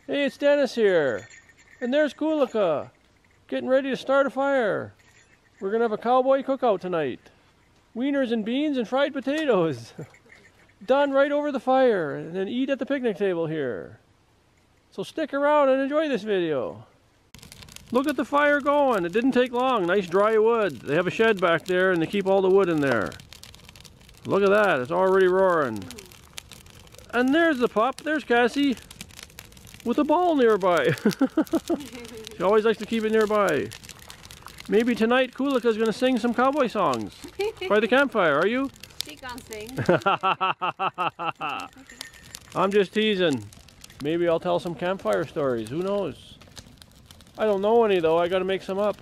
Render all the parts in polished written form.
Hey, it's Dennis here. And there's Kulika, getting ready to start a fire. We're gonna have a cowboy cookout tonight. Wieners and beans and fried potatoes. Done right over the fire, and then eat at the picnic table here. So stick around and enjoy this video. Look at the fire going. It didn't take long. Nice dry wood. They have a shed back there and they keep all the wood in there. Look at that. It's already roaring. And there's the pup. There's Cassie with a ball nearby. She always likes to keep it nearby. Maybe tonight Kulika's going to sing some cowboy songs by the campfire. Are you? She can't sing. I'm just teasing. Maybe I'll tell some campfire stories. Who knows? I don't know any though. I got to make some up.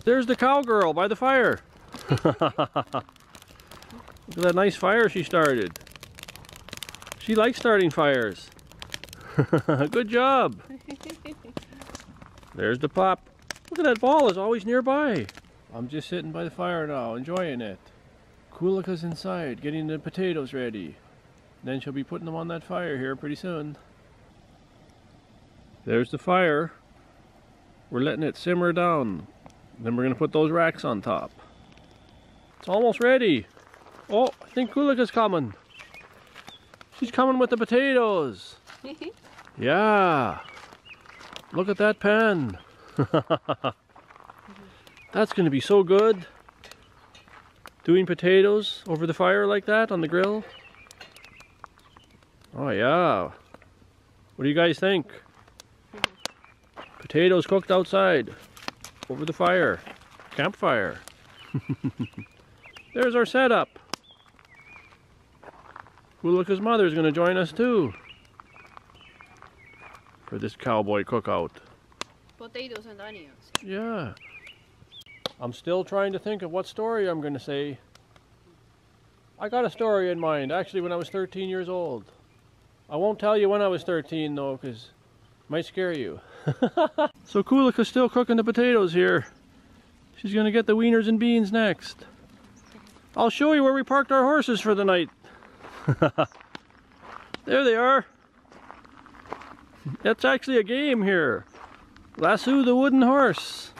There's the cowgirl by the fire. Look at that nice fire she started. She likes starting fires. Good job. There's the pop. Look at that ball, is always nearby. I'm just sitting by the fire now, enjoying it. Kulika's inside, getting the potatoes ready. Then she'll be putting them on that fire here pretty soon. There's the fire. We're letting it simmer down. Then we're going to put those racks on top. It's almost ready. Oh, I think Kulika's coming. She's coming with the potatoes. Yeah. Look at that pan. That's going to be so good. Doing potatoes over the fire like that on the grill. Oh yeah. What do you guys think? Potatoes cooked outside over the fire. Campfire. There's our setup. Kulika's mother's going to join us too for this cowboy cookout. Potatoes and onions. Yeah. I'm still trying to think of what story I'm going to say. I got a story in mind, actually when I was 13 years old. I won't tell you when I was 13 though, because it might scare you. So Kulika's still cooking the potatoes here. She's going to get the wieners and beans next. I'll show you where we parked our horses for the night. There they are. That's actually a game here. Lasso the wooden horse.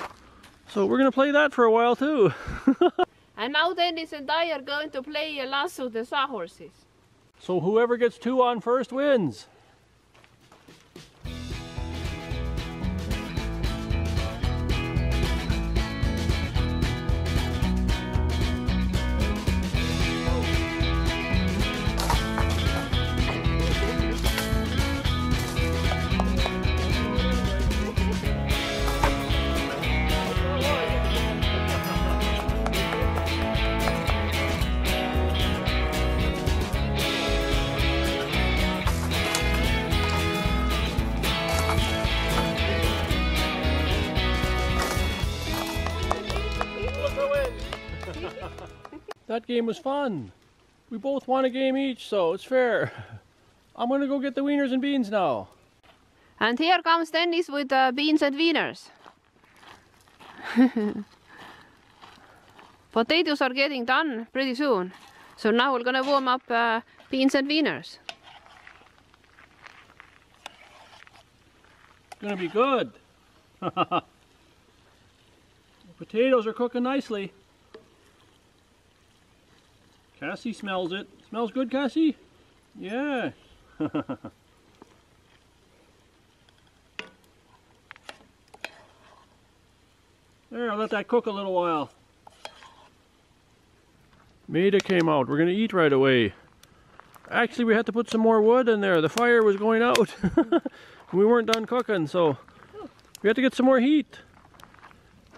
So we're going to play that for a while too. And now Dennis and I are going to play lasso the sawhorses. So whoever gets 2 on first wins. That game was fun. We both won a game each, so it's fair. I'm gonna go get the wieners and beans now. And here comes Dennis with beans and wieners. Potatoes are getting done pretty soon. So now we're gonna warm up beans and wieners. It's gonna be good. The potatoes are cooking nicely. Cassie smells it. Smells good, Cassie? Yeah. There, I'll let that cook a little while. Maida came out. We're going to eat right away. Actually, we had to put some more wood in there. The fire was going out. We weren't done cooking, so we had to get some more heat.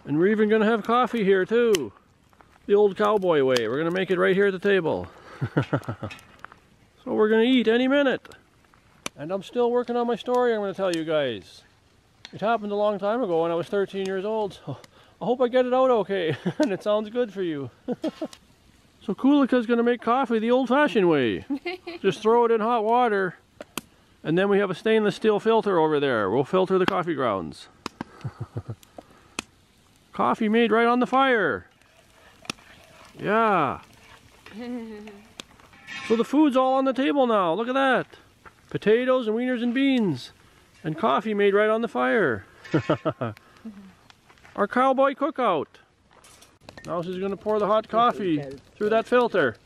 And we're even going to have coffee here too. The old cowboy way. We're going to make it right here at the table. So we're going to eat any minute. And I'm still working on my story I'm going to tell you guys. It happened a long time ago when I was 13 years old. So I hope I get it out okay. And it sounds good for you. So Kulika's going to make coffee the old-fashioned way. Just throw it in hot water. And then we have a stainless steel filter over there. We'll filter the coffee grounds. Coffee made right on the fire. Yeah. So the food's all on the table now. Look at that. Potatoes and wieners and beans. And coffee made right on the fire. Our Cowboy Cookout. Now she's going to pour the hot coffee through that filter.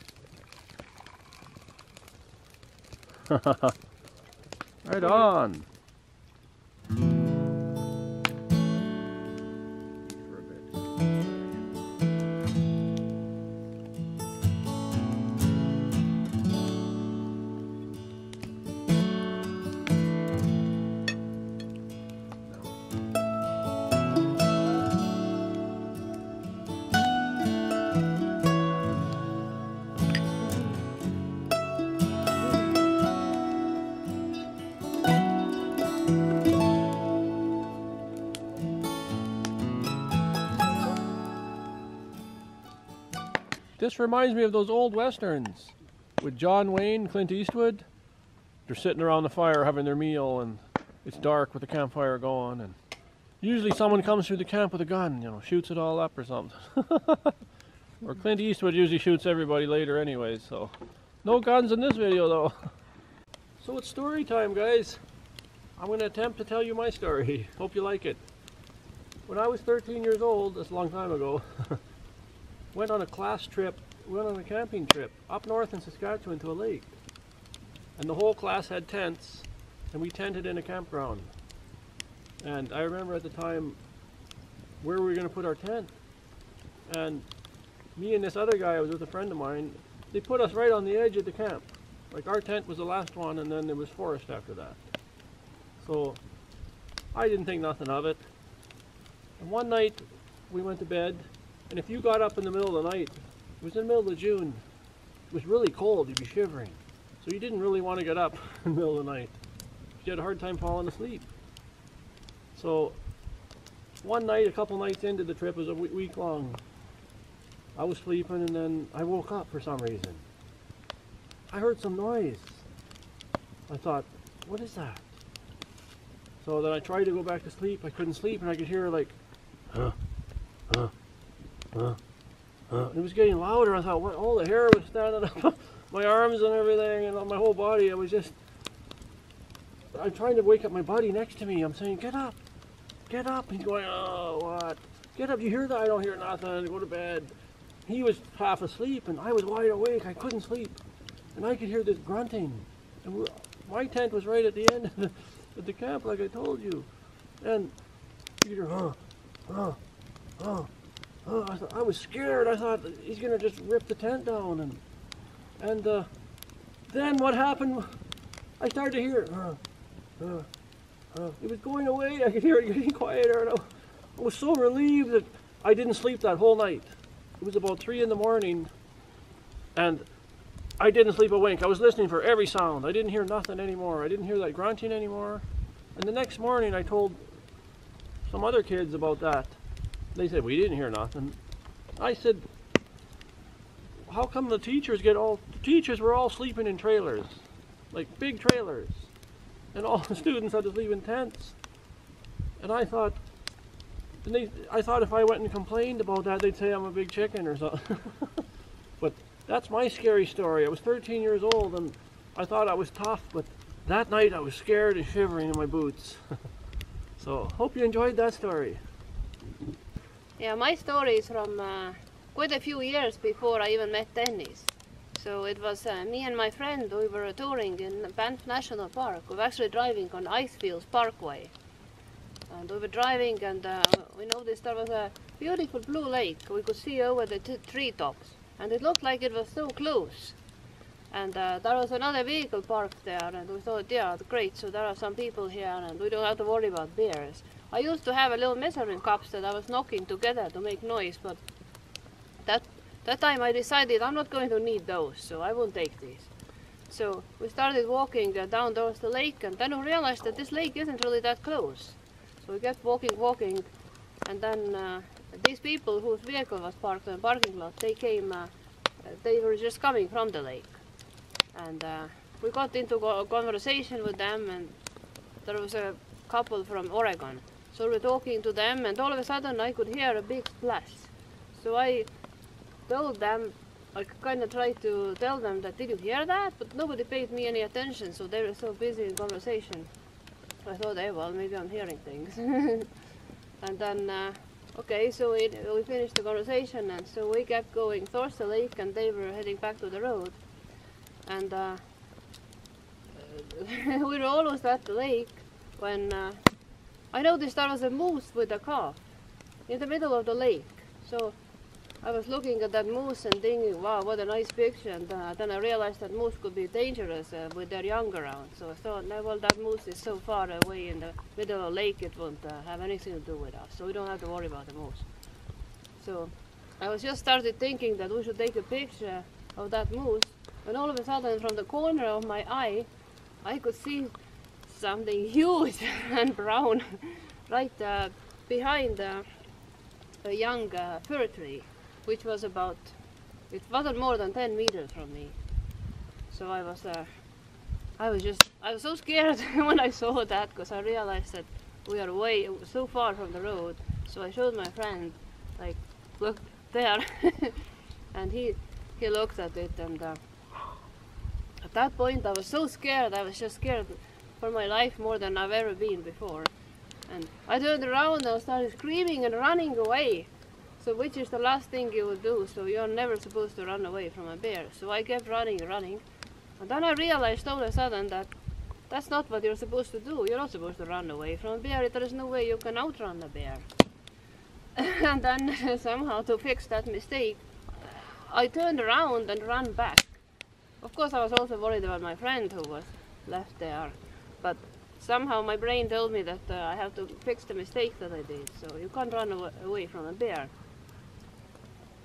Right on. This reminds me of those old westerns with John Wayne, Clint Eastwood. They're sitting around the fire having their meal, and it's dark with the campfire going, and usually someone comes through the camp with a gun, you know, shoots it all up or something. Or Clint Eastwood usually shoots everybody later anyways, so no guns in this video though. So it's story time, guys. I'm going to attempt to tell you my story. Hope you like it. When I was 13 years old, that's a long time ago, went on a camping trip up north in Saskatchewan to a lake. And the whole class had tents, and we tented in a campground. And I remember at the time where we were going to put our tent. And me and this other guy, I was with a friend of mine, they put us right on the edge of the camp. Like our tent was the last one, and then there was forest after that. So I didn't think nothing of it. And one night we went to bed. And if you got up in the middle of the night, it was in the middle of June, it was really cold, you'd be shivering. So you didn't really want to get up in the middle of the night. You had a hard time falling asleep. So one night, a couple nights into the trip, it was a week long, I was sleeping and then I woke up for some reason. I heard some noise. I thought, what is that? So then I tried to go back to sleep. I couldn't sleep and I could hear like, and it was getting louder. I thought, what? All the hair was standing up, my arms and everything, and on my whole body. I'm trying to wake up my buddy next to me. I'm saying, get up, get up. He's going, oh, what? Get up, you hear that? I don't hear nothing, go to bed. He was half asleep, and I was wide awake. I couldn't sleep. And I could hear this grunting. And my tent was right at the end of the camp, like I told you. And you hear, I was scared. I thought he's gonna just rip the tent down, and then what happened? I started to hear it was going away. I could hear it getting quieter, and I was so relieved that I didn't sleep that whole night. It was about 3 in the morning, and I didn't sleep a wink. I was listening for every sound. I didn't hear nothing anymore. I didn't hear that grunting anymore. And the next morning, I told some other kids about that. They said, we didn't hear nothing. I said, how come the teachers were all sleeping in trailers, like big trailers, and all the students had to sleep in tents. And I thought if I went and complained about that, they'd say I'm a big chicken or something. But that's my scary story. I was 13 years old and I thought I was tough, but that night I was scared and shivering in my boots. So, hope you enjoyed that story. Yeah, my story is from quite a few years before I even met Dennis. So it was me and my friend, we were touring in Banff National Park. We were actually driving on Icefields Parkway. And we were driving and we noticed there was a beautiful blue lake. We could see over the treetops. And it looked like it was so close. And there was another vehicle parked there, and we thought, yeah, great, so there are some people here and we don't have to worry about bears. I used to have a little measuring cups that I was knocking together to make noise, but that time I decided I'm not going to need those, so I won't take these. So we started walking down towards the lake, and then we realized that this lake isn't really that close. So we kept walking, and then these people whose vehicle was parked in the parking lot, they came, they were just coming from the lake. And we got into a conversation with them, and there was a couple from Oregon. So we were talking to them, and all of a sudden I could hear a big splash. So I told them, I kind of tried to tell them that, did you hear that? But nobody paid me any attention, so they were so busy in conversation. I thought, hey, well, maybe I'm hearing things. And then, okay, so we finished the conversation, and so we kept going towards the lake, and they were heading back to the road. And we were almost at the lake when I noticed there was a moose with a calf in the middle of the lake. So I was looking at that moose and thinking, wow, what a nice picture. And then I realized that moose could be dangerous with their young around. So I thought, no, well, that moose is so far away in the middle of the lake, it won't have anything to do with us. So we don't have to worry about the moose. So I was just started thinking that we should take a picture of that moose, when all of a sudden from the corner of my eye, I could see something huge and brown right behind a young fir tree, which was about, it wasn't more than 10 meters from me. So I was so scared when I saw that, because I realized that we are so far from the road. So I showed my friend, like, look there, and he looked at it, and at that point I was so scared. I was just scared for my life more than I've ever been before. And I turned around and started screaming and running away. So which is the last thing you would do, so you're never supposed to run away from a bear. So I kept running, and then I realized all of a sudden that that's not what you're supposed to do. You're not supposed to run away from a bear. There is no way you can outrun a bear. And then somehow, to fix that mistake, I turned around and ran back. Of course I was also worried about my friend who was left there, but somehow my brain told me that I have to fix the mistake that I did, so you can't run away from a bear.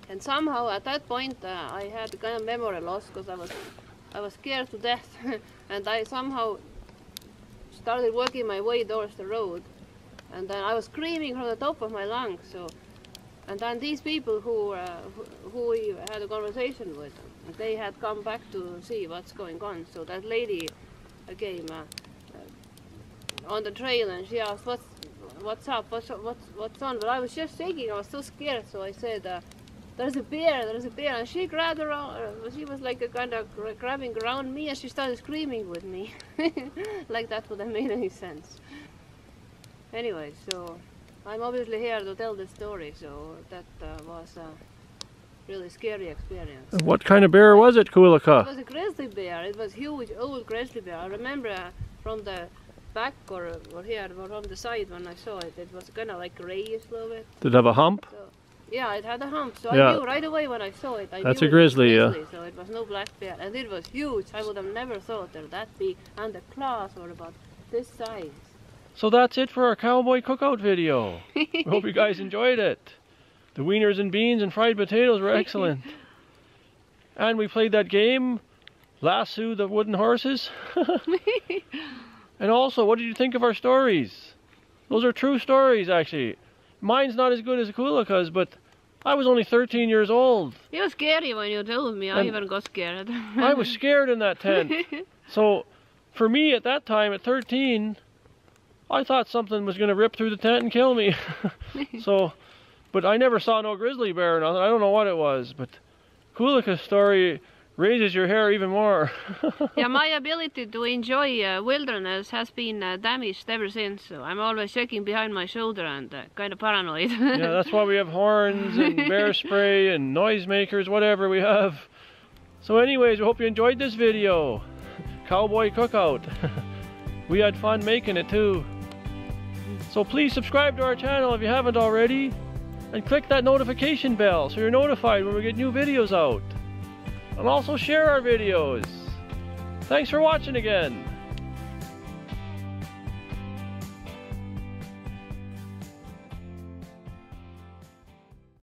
And somehow at that point I had kind of memory loss, because I was scared to death. And I somehow started working my way towards the road, and then I was screaming from the top of my lungs. So, and then these people who we had a conversation with, they had come back to see what's going on. So that lady came on the trail, and she asked, what's up, what's on? But I was just shaking, I was so scared. So I said, there's a bear, and she grabbed around, she was like a kind of grabbing around me, and she started screaming with me. Like that would have made any sense. Anyway, so I'm obviously here to tell the story, so that was a really scary experience. And what kind of bear was it, Kulika? It was a grizzly bear. It was huge, old grizzly bear. I remember from the back or here, or from the side when I saw it, it was kind of like grayish a little bit. Did it have a hump? So, yeah, it had a hump, so yeah. I knew right away when I saw it. That's a grizzly, yeah. So it was no black bear, and it was huge. I would have never thought they're that big, and the claws were about this size. So that's it for our cowboy cookout video. We hope you guys enjoyed it. The wieners and beans and fried potatoes were excellent. And we played that game, Lasso the Wooden Horses. And also, what did you think of our stories? Those are true stories, actually. Mine's not as good as Kulika's, but I was only 13 years old. It was scary when you told me. I even got scared. I was scared in that tent. So, for me at that time, at 13, I thought something was going to rip through the tent and kill me. So, but I never saw no grizzly bear or nothing. I don't know what it was, but Kulika's story raises your hair even more. Yeah, my ability to enjoy wilderness has been damaged ever since. So I'm always checking behind my shoulder and kind of paranoid. Yeah, that's why we have horns and bear spray and noisemakers, whatever we have. So anyways, we hope you enjoyed this video. Cowboy Cookout. We had fun making it too. So please subscribe to our channel if you haven't already, and click that notification bell so you're notified when we get new videos out. And also share our videos. Thanks for watching again.